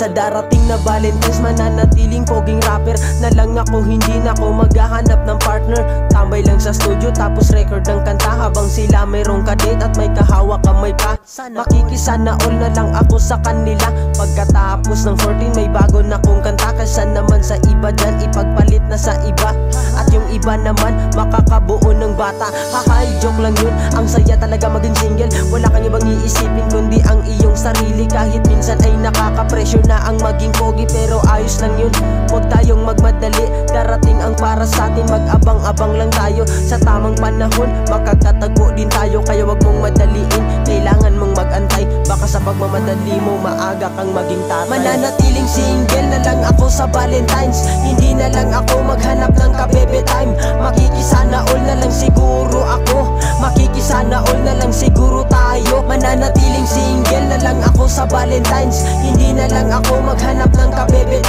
Sa darating na Valentine's, mananatiling poging rapper na lang ako. Hindi na ako maghahanap ng partner. Tambay lang sa studio tapos record ng kanta, habang sila mayroong kadate at may kahawak kamay pa. Makikisana all na lang ako sa kanila. Pagkatapos ng 14 may bago na kong kanta. Kaysa naman sa iba dyan, ipagpalit na sa iba. At yung iba naman makakabuo ng bata. Hahay, joke lang yun, ang saya talaga maging single. Wala kang ibang iisipin kundi ang iyong sarili. Kahit minsan ay nakaka-pressure na ang maging pogi, pero ayos lang yun, huwag tayong magmadali. Darating ang para sa atin, mag-abang-abang lang tayo. Sa tamang panahon, makakatago din tayo. Kaya wag mong madaliin, kailangan mong mag-antay. Baka sa pagmamadali mo, maaga kang maging tatay. Mananatiling single na lang ako sa Valentine's. Hindi na lang ako maghanap ng kabebe time. Makikisana all na lang siguro ako. Makikisana all na lang siguro tayo. Mananatiling single na lang ako sa Valentine's. Hindi na lang ako maghanap ng kabebe